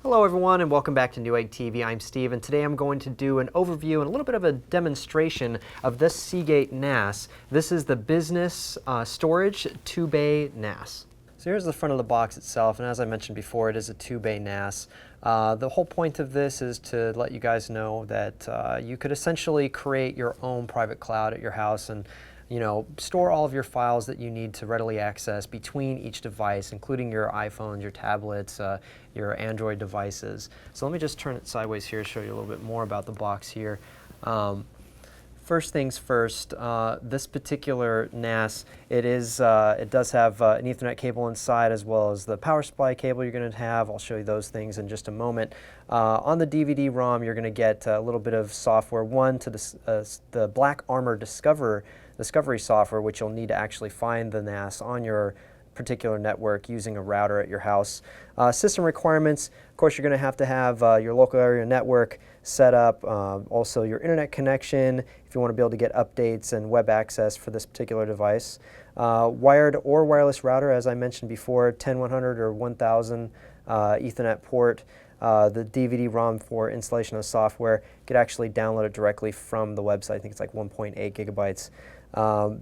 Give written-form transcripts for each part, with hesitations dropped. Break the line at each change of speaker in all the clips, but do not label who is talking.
Hello everyone and welcome back to Newegg TV. I'm Steve and today I'm going to do an overview and a little bit of a demonstration of this Seagate NAS. This is the Business Storage 2-bay NAS. So here's the front of the box itself, and as I mentioned before, it is a 2-bay NAS. The whole point of this is to let you guys know that you could essentially create your own private cloud at your house and store all of your files that you need to readily access between each device, including your iPhones, your tablets, your Android devices. So let me just turn it sideways here to show you a little bit more about the box here. First things first, this particular NAS, it does have an Ethernet cable inside as well as the power supply cable you're going to have. I'll show you those things in just a moment. On the DVD-ROM, you're going to get a little bit of software. One, to the Black Armor Discovery software, which you'll need to actually find the NAS on your particular network using a router at your house. System requirements, of course, you're going to have your local area network set up, also your internet connection if you want to be able to get updates and web access for this particular device. Wired or wireless router, as I mentioned before, 10100 or 1000 Ethernet port. The DVD-ROM for installation of software, you could actually download it directly from the website. I think it's like 1.8 gigabytes.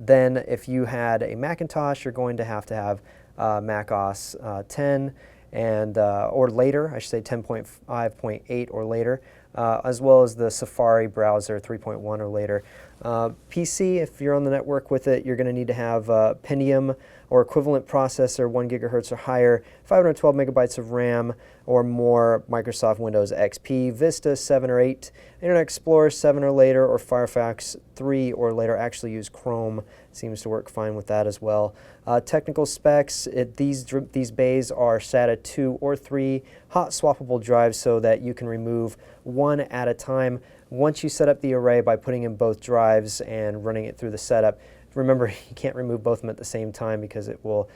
Then if you had a Macintosh, you're going to have Mac OS 10 and or later, I should say 10.5.8 or later, as well as the Safari browser 3.1 or later. PC, if you're on the network with it, you're going to need to have Pentium or equivalent processor, 1 gigahertz or higher, 512 megabytes of RAM or more, Microsoft Windows XP, Vista 7 or 8, Internet Explorer 7 or later, or Firefox 3 or later. Actually use Chrome, seems to work fine with that as well. Technical specs, these bays are SATA 2 or 3 hot swappable drives so that you can remove one at a time. Once you set up the array by putting in both drives and running it through the setup, remember you can't remove both of them at the same time because it will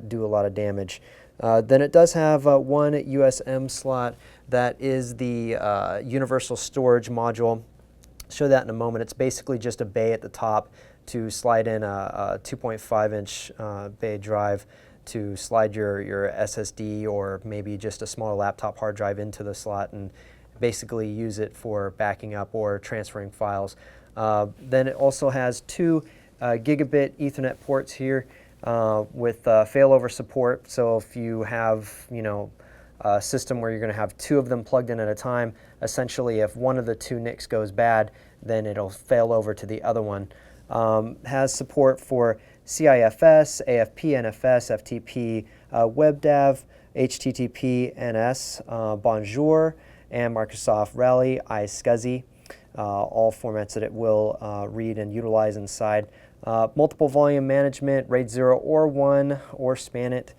do a lot of damage. Then it does have one USM slot that is the universal storage module. I'll show that in a moment. It's basically just a bay at the top to slide in a 2.5-inch bay drive to slide your SSD or maybe just a smaller laptop hard drive into the slot and basically use it for backing up or transferring files. Then it also has two gigabit Ethernet ports here with failover support. So if you have a system where you're going to have two of them plugged in at a time, essentially if one of the two NICs goes bad, then it'll fail over to the other one. Has support for CIFS, AFP, NFS, FTP, WebDAV, HTTP, NS, Bonjour, and Microsoft Rally, iSCSI, all formats that it will read and utilize inside. Multiple volume management, RAID 0 or 1 or SPANET,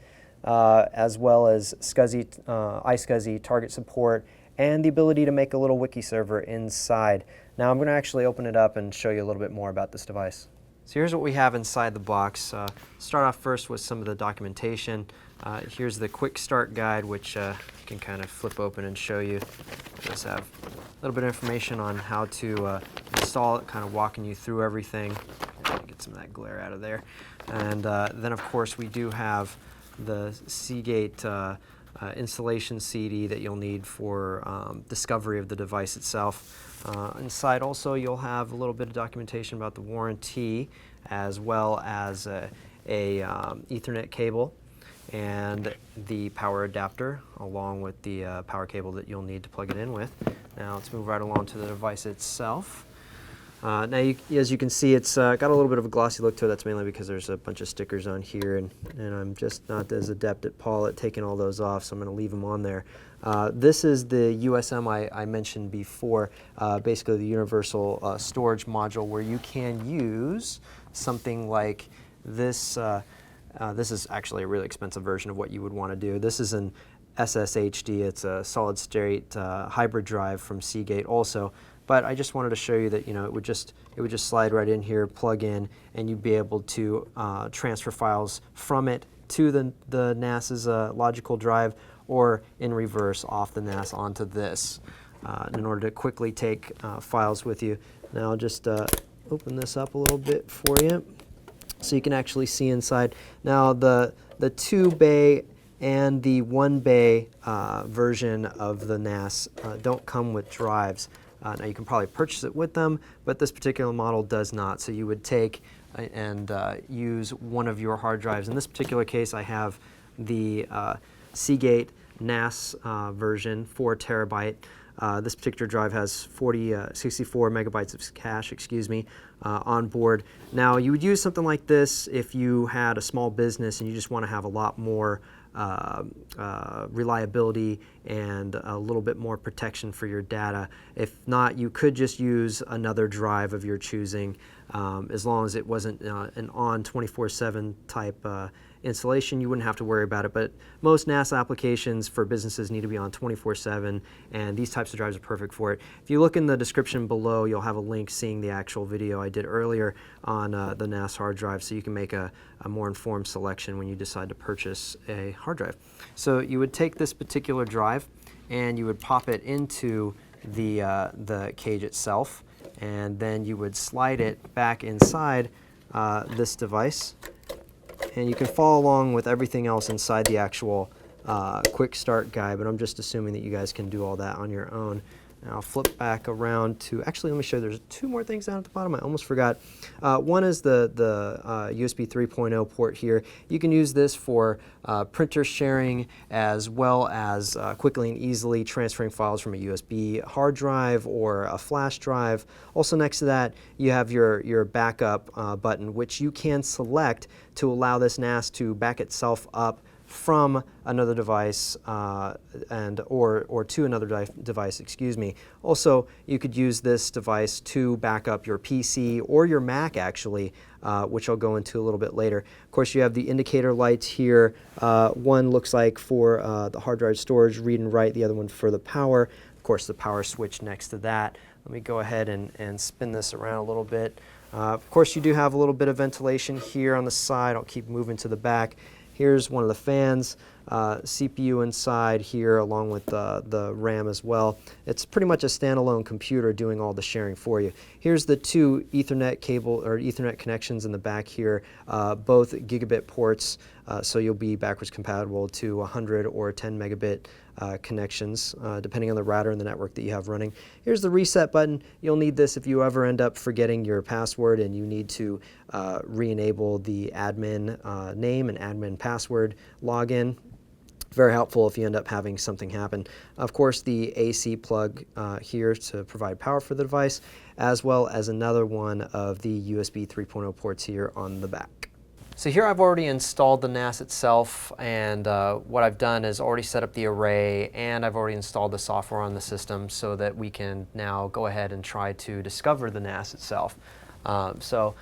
as well as iSCSI target support, and the ability to make a little wiki server inside. Now I'm going to actually open it up and show you a little bit more about this device. So here's what we have inside the box. Start off first with some of the documentation. Here's the quick start guide, which you can kind of flip open and show you. It does have a little bit of information on how to install it, kind of walking you through everything. Get some of that glare out of there. And then of course we do have the Seagate installation CD that you'll need for discovery of the device itself. Inside also you'll have a little bit of documentation about the warranty, as well as a Ethernet cable and the power adapter along with the power cable that you'll need to plug it in with. Now let's move right along to the device itself. Now as you can see, it's got a little bit of a glossy look to it. That's mainly because there's a bunch of stickers on here, and I'm just not as adept at Paul at taking all those off, so I'm going to leave them on there. This is the USM I mentioned before, basically the universal storage module, where you can use something like this. This is actually a really expensive version of what you would want to do. This is an SSHD. It's a solid-state hybrid drive from Seagate also. But I just wanted to show you that it would just slide right in here, plug in, and you'd be able to transfer files from it to the NAS's logical drive, or in reverse off the NAS onto this in order to quickly take files with you. Now I'll just open this up a little bit for you so you can actually see inside. Now the 2-bay and the 1-bay version of the NAS don't come with drives. Now you can probably purchase it with them, but this particular model does not. So you would take and use one of your hard drives. In this particular case, I have the Seagate NAS version, 4 terabyte. This particular drive has 64 megabytes of cache, on board. Now you would use something like this if you had a small business and you just want to have a lot more reliability and a little bit more protection for your data. If not, you could just use another drive of your choosing, as long as it wasn't an on 24/7 type installation. You wouldn't have to worry about it, but most NAS applications for businesses need to be on 24/7, and these types of drives are perfect for it. If you look in the description below, you'll have a link seeing the actual video I did earlier on the NAS hard drive, so you can make a more informed selection when you decide to purchase a hard drive. So you would take this particular drive and you would pop it into the cage itself, and then you would slide it back inside this device. And you can follow along with everything else inside the actual quick start guide, but I'm just assuming that you guys can do all that on your own. Now I'll flip back around to, actually let me show you, there's 2 more things down at the bottom I almost forgot. One is the USB 3.0 port here. You can use this for printer sharing, as well as quickly and easily transferring files from a USB hard drive or a flash drive. Also next to that, you have your backup button, which you can select to allow this NAS to back itself up from another device or to another device, Also, you could use this device to back up your PC or your Mac, actually, which I'll go into a little bit later. Of course, you have the indicator lights here. One looks like for the hard drive storage, read and write, the other one for the power. Of course, the power switch next to that. Let me go ahead and spin this around a little bit. Of course, you do have a little bit of ventilation here on the side. I'll keep moving to the back. Here's one of the fans, CPU inside here, along with the RAM as well. It's pretty much a standalone computer doing all the sharing for you. Here's the 2 Ethernet cable or Ethernet connections in the back here, both gigabit ports, so you'll be backwards compatible to 100 or 10 megabit connections, depending on the router and the network that you have running. Here's the reset button. You'll need this if you ever end up forgetting your password and you need to re-enable the admin name and admin password login. Very helpful if you end up having something happen. Of course, the AC plug here to provide power for the device, as well as another one of the USB 3.0 ports here on the back. So here I've already installed the NAS itself, and what I've done is already set up the array, and I've already installed the software on the system so that we can now go ahead and try to discover the NAS itself. So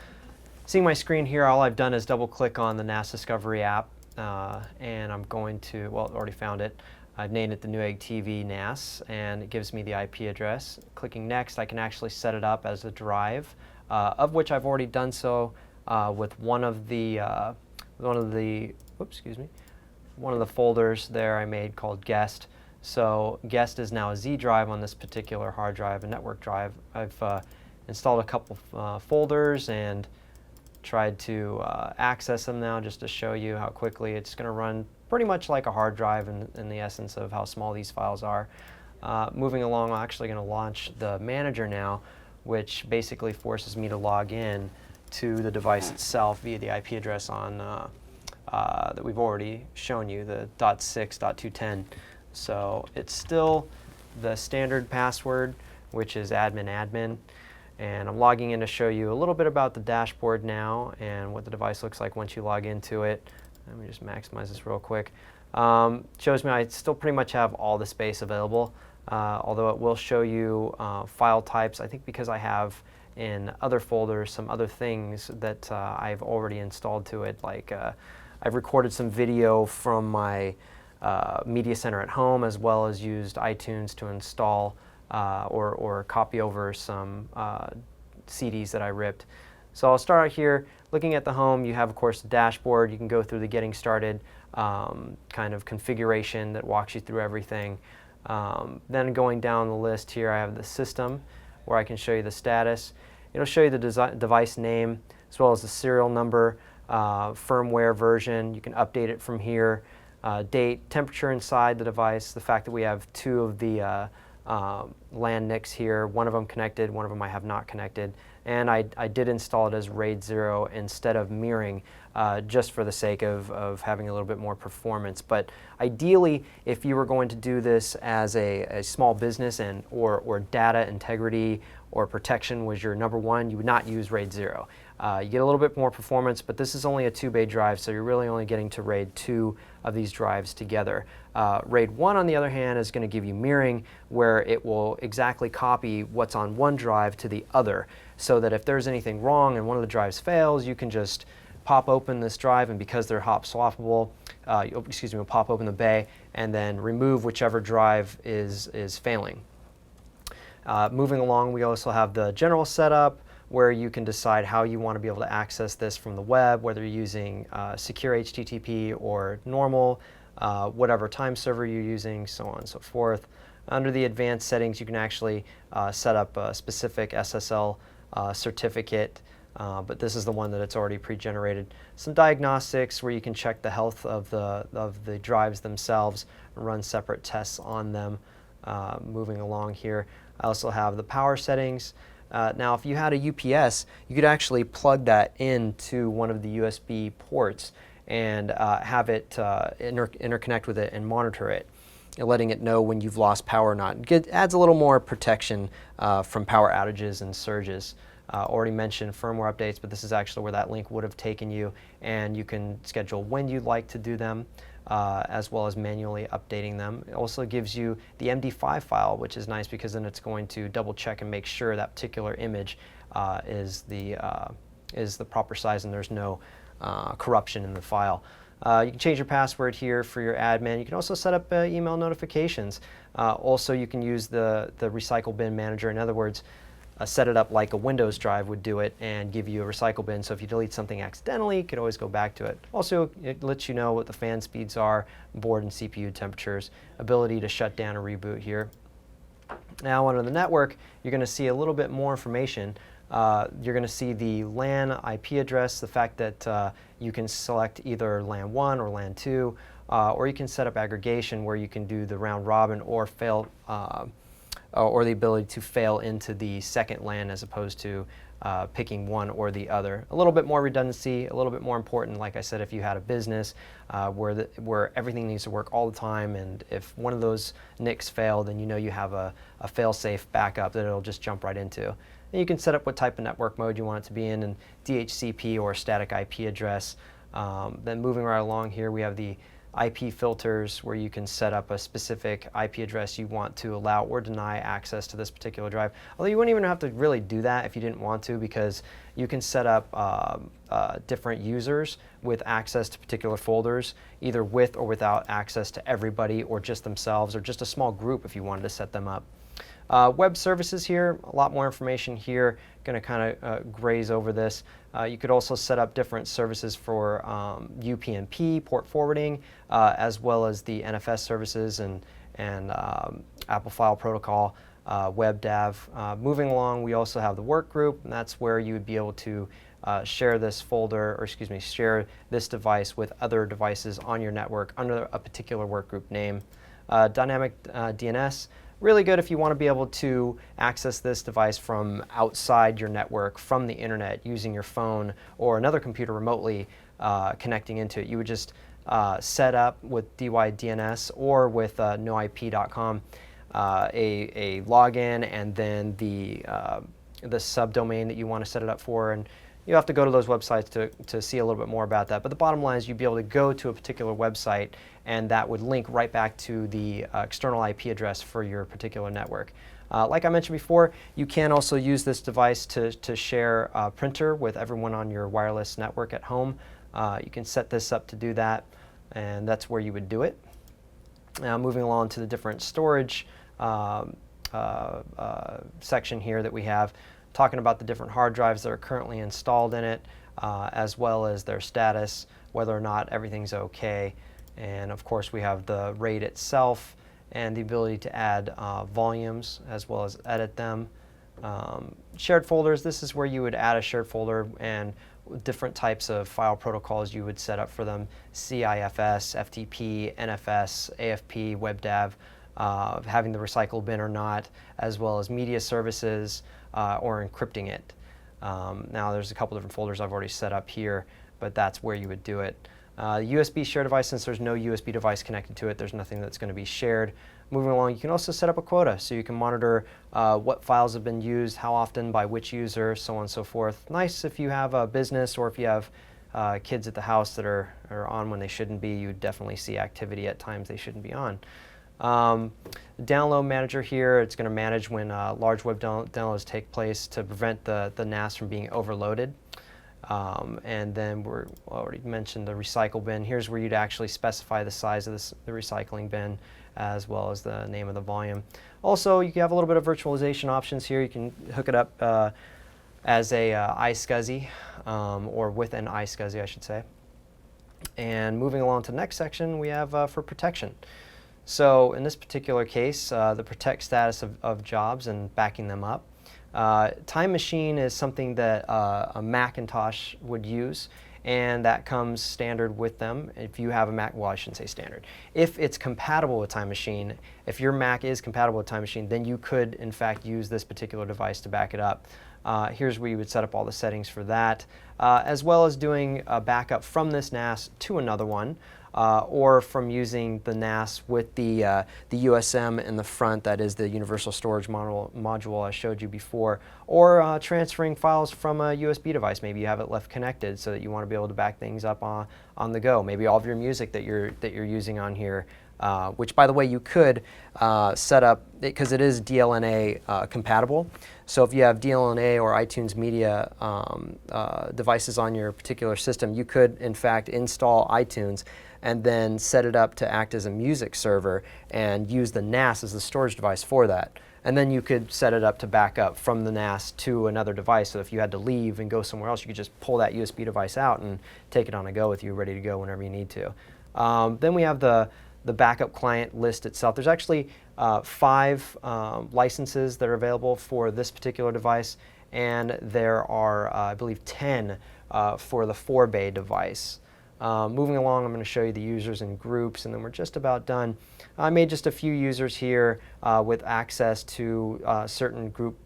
seeing my screen here, all I've done is double click on the NAS Discovery app, and I'm going to, well, I already found it. I've named it the Newegg TV NAS, and it gives me the IP address. Clicking next, I can actually set it up as a drive, of which I've already done so with one of the folders there I made called guest. So guest is now a Z drive on this particular hard drive, a network drive. I've installed a couple folders and tried to access them now just to show you how quickly it's going to run, pretty much like a hard drive in the essence of how small these files are. Moving along, I'm actually going to launch the manager now, which basically forces me to log in to the device itself via the IP address on that we've already shown you, the .6.210. So it's still the standard password, which is admin, and I'm logging in to show you a little bit about the dashboard now and what the device looks like once you log into it. Let me just maximize this real quick. Shows me I still pretty much have all the space available, although it will show you file types. I think because I have in other folders some other things that I've already installed to it, like I've recorded some video from my media center at home, as well as used iTunes to install or copy over some CDs that I ripped. So I'll start out here looking at the home. You have, of course, the dashboard. You can go through the getting started kind of configuration that walks you through everything. Then going down the list here, I have the system, where I can show you the status. It'll show you the device name, as well as the serial number, firmware version. You can update it from here. date, temperature inside the device, the fact that we have two of the LAN NICs here, one of them connected, one of them I have not connected, and I did install it as RAID 0 instead of mirroring, just for the sake of having a little bit more performance. But ideally, if you were going to do this as a small business or data integrity or protection was your number one, you would not use RAID 0. You get a little bit more performance, but this is only a 2-bay drive, so you're really only getting to RAID 2 of these drives together. RAID 1, on the other hand, is going to give you mirroring, where it will exactly copy what's on one drive to the other, so that if there's anything wrong and one of the drives fails, you can just pop open this drive, and because they're hop swappable, you'll pop open the bay and then remove whichever drive is failing. Moving along, we also have the general setup, where you can decide how you want to be able to access this from the web, whether you're using secure HTTP or normal, whatever time server you're using, so on and so forth. Under the advanced settings, you can actually set up a specific SSL certificate, but this is the one that it's already pre-generated. Some diagnostics where you can check the health of the drives themselves and run separate tests on them. Moving along here, I also have the power settings. Now, if you had a UPS, you could actually plug that into one of the USB ports and have it interconnect with it and monitor it, letting it know when you've lost power or not. It adds a little more protection from power outages and surges. Already mentioned firmware updates, but this is actually where that link would have taken you, and you can schedule when you'd like to do them, as well as manually updating them. It also gives you the MD5 file, which is nice because then it's going to double check and make sure that particular image is the proper size and there's no corruption in the file. You can change your password here for your admin. You can also set up email notifications. Also, you can use the recycle bin manager. In other words, set it up like a Windows drive would do it and give you a recycle bin, so if you delete something accidentally, you could always go back to it. Also, it lets you know what the fan speeds are, board and CPU temperatures, ability to shut down or reboot here. Now, under the network, you're going to see a little bit more information. You're going to see the LAN IP address, the fact that you can select either LAN 1 or LAN 2, or you can set up aggregation where you can do the round robin or fail, or the ability to fail into the second LAN as opposed to picking one or the other. A little bit more redundancy, a little bit more important, like I said, if you had a business where everything needs to work all the time, and if one of those NICs fail, then you know you have a fail-safe backup that it'll just jump right into. And you can set up what type of network mode you want it to be in, and DHCP or static IP address. Then moving right along here, we have the IP filters, where you can set up a specific IP address you want to allow or deny access to this particular drive. Although you wouldn't even have to really do that if you didn't want to, because you can set up different users with access to particular folders, either with or without access to everybody, or just themselves, or just a small group if you wanted to set them up. Web services here, a lot more information here. Going to kind of graze over this. You could also set up different services for UPnP, port forwarding, as well as the NFS services and Apple File Protocol, WebDAV. Moving along, we also have the work group, and that's where you would be able to share this folder, or excuse me, share this device with other devices on your network under a particular work group name. Dynamic DNS. Really good if you want to be able to access this device from outside your network, from the internet, using your phone or another computer remotely connecting into it. You would just set up with DYDNS or with noip.com a login, and then the subdomain that you want to set it up for, and you have to go to those websites to see a little bit more about that. But the bottom line is you'd be able to go to a particular website, and that would link right back to the external IP address for your particular network. Like I mentioned before, you can also use this device to share a printer with everyone on your wireless network at home. You can set this up to do that, and that's where you would do it. Now, moving along to the different storage section here that we have, talking about the different hard drives that are currently installed in it, as well as their status, whether or not everything's okay. And of course, we have the RAID itself and the ability to add volumes as well as edit them. Shared folders, this is where you would add a shared folder, and different types of file protocols you would set up for them: CIFS, FTP, NFS, AFP, WebDAV, having the recycle bin or not, as well as media services or encrypting it. Now there's a couple different folders I've already set up here, but that's where you would do it. USB share device, since there's no USB device connected to it, there's nothing that's going to be shared. Moving along, you can also set up a quota, so you can monitor what files have been used, how often, by which user, so on and so forth. Nice if you have a business or if you have kids at the house that are on when they shouldn't be. You definitely see activity at times they shouldn't be on. Download manager here, it's going to manage when large web downloads take place to prevent the NAS from being overloaded. And then we already mentioned the recycle bin. Here's where you'd actually specify the size of the recycling bin, as well as the name of the volume. Also, you can have a little bit of virtualization options here. You can hook it up as a iSCSI, or with an iSCSI, I should say. And moving along to the next section, we have for protection. So in this particular case, the protect status of jobs and backing them up. Time Machine is something that a Macintosh would use, and that comes standard with them. If you have a Mac, well, I shouldn't say standard. If it's compatible with Time Machine, if your Mac is compatible with Time Machine, then you could, in fact, use this particular device to back it up. Here's where you would set up all the settings for that, as well as doing a backup from this NAS to another one, or from using the NAS with the USM in the front, that is the Universal Storage module I showed you before, or transferring files from a USB device. Maybe you have it left connected so that you want to be able to back things up on the go. Maybe all of your music that you're using on here, which, by the way, you could set up, because it is DLNA compatible. So if you have DLNA or iTunes Media devices on your particular system, you could, in fact, install iTunes and then set it up to act as a music server and use the NAS as the storage device for that. And then you could set it up to back up from the NAS to another device, so if you had to leave and go somewhere else, you could just pull that USB device out and take it on a go with you, ready to go whenever you need to. Then we have the backup client list itself. There's actually 5 licenses that are available for this particular device, and there are, I believe, 10 for the 4-bay device. Moving along, I'm going to show you the users and groups, and then we're just about done. I made just a few users here with access to certain group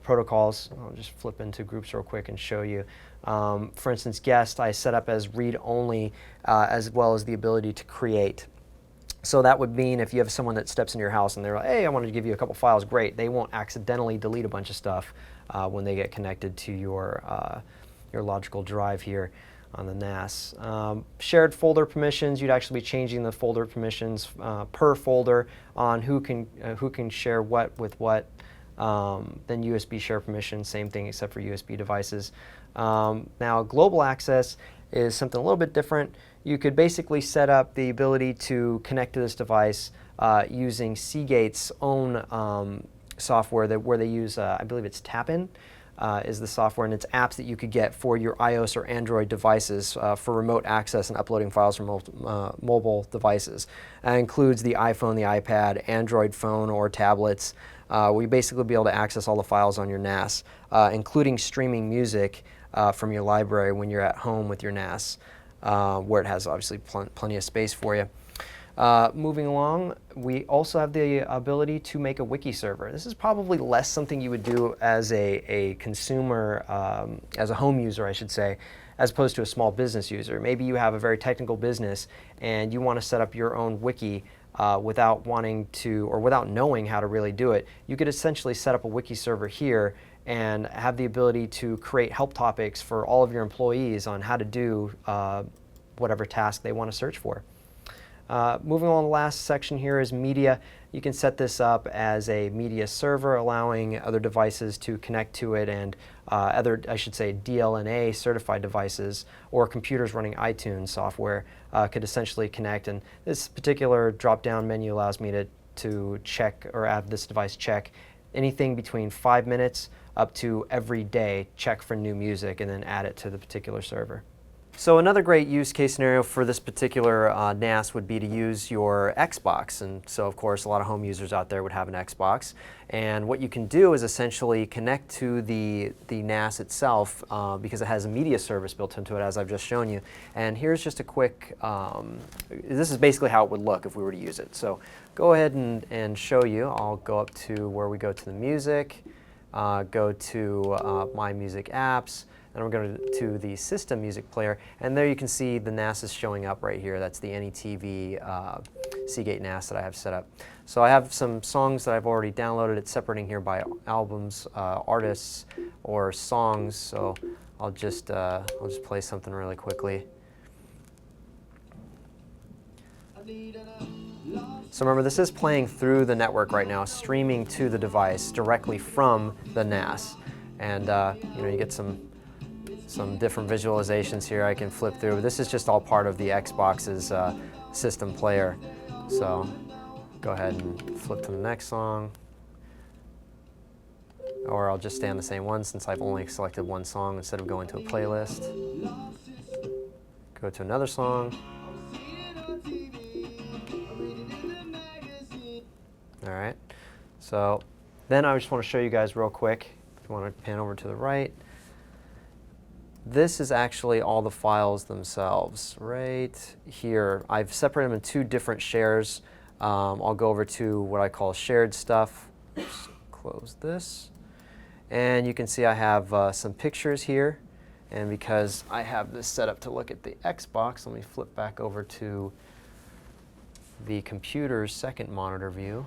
protocols. I'll just flip into groups real quick and show you. For instance, guest I set up as read-only, as well as the ability to create. So that would mean if you have someone that steps into your house and they're like, hey, I wanted to give you a couple files, great. They won't accidentally delete a bunch of stuff when they get connected to your logical drive here on the NAS. Shared folder permissions, you'd actually be changing the folder permissions per folder on who can share what with what. Then USB share permissions, same thing except for USB devices. Now global access is something a little bit different. You could basically set up the ability to connect to this device using Seagate's own software where they use, I believe it's Tapin, is the software, and it's apps that you could get for your iOS or Android devices for remote access and uploading files from mobile devices. That includes the iPhone, the iPad, Android phone, or tablets. We basically be able to access all the files on your NAS, including streaming music from your library when you're at home with your NAS, where it has obviously plenty of space for you. Moving along, we also have the ability to make a wiki server. This is probably less something you would do as a consumer, as a home user, I should say, as opposed to a small business user. Maybe you have a very technical business and you want to set up your own wiki without wanting to, or without knowing how to really do it. You could essentially set up a wiki server here and have the ability to create help topics for all of your employees on how to do whatever task they want to search for. Moving on, the last section here is media. You can set this up as a media server, allowing other devices to connect to it, and other, I should say, DLNA certified devices or computers running iTunes software could essentially connect. And this particular drop-down menu allows me to check, or have this device check anything between 5 minutes up to every day, check for new music, and then add it to the particular server. So another great use case scenario for this particular NAS would be to use your Xbox. And so of course a lot of home users out there would have an Xbox. And what you can do is essentially connect to the NAS itself because it has a media service built into it, as I've just shown you. And here's just a quick, this is basically how it would look if we were to use it. So go ahead and show you. I'll go up to where we go to the music, go to My Music Apps, and we're going to the System Music Player, and there you can see the NAS is showing up right here. That's the AnyTV Seagate NAS that I have set up. So I have some songs that I've already downloaded. It's separating here by albums, artists, or songs. So I'll just play something really quickly. So remember, this is playing through the network right now, streaming to the device directly from the NAS, and you get some different visualizations here I can flip through. This is just all part of the Xbox's system player. So go ahead and flip to the next song. Or I'll just stay on the same one since I've only selected one song instead of going to a playlist. Go to another song. All right. So then I just want to show you guys real quick. If you want to pan over to the right. This is actually all the files themselves right here. I've separated them in two different shares. I'll go over to what I call shared stuff. Oops, close this. And you can see I have some pictures here. And because I have this set up to look at the Xbox, let me flip back over to the computer's second monitor view.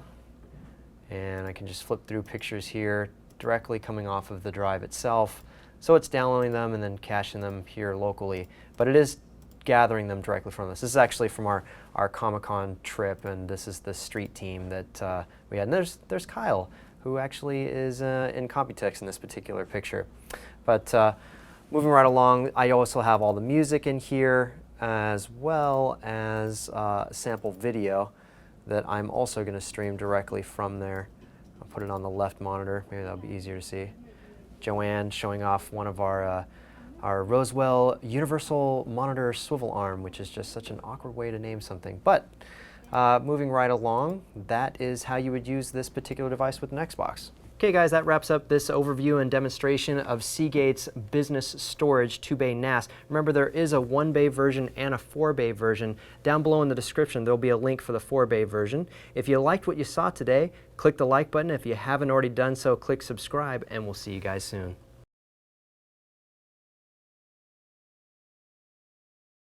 And I can just flip through pictures here directly coming off of the drive itself. So it's downloading them and then caching them here locally. But it is gathering them directly from this. This is actually from our Comic-Con trip, and this is the street team that we had. And there's Kyle, who actually is in Computex in this particular picture. But moving right along, I also have all the music in here, as well as sample video that I'm also going to stream directly from there. I'll put it on the left monitor. Maybe that'll be easier to see. Joanne showing off one of our Roswell Universal Monitor Swivel Arm, which is just such an awkward way to name something. But moving right along, that is how you would use this particular device with an Xbox. Okay guys, that wraps up this overview and demonstration of Seagate's Business Storage 2-bay NAS. Remember, there is a 1-bay version and a 4-bay version. Down below in the description, there'll be a link for the 4-bay version. If you liked what you saw today, click the like button. If you haven't already done so, click subscribe, and we'll see you guys soon.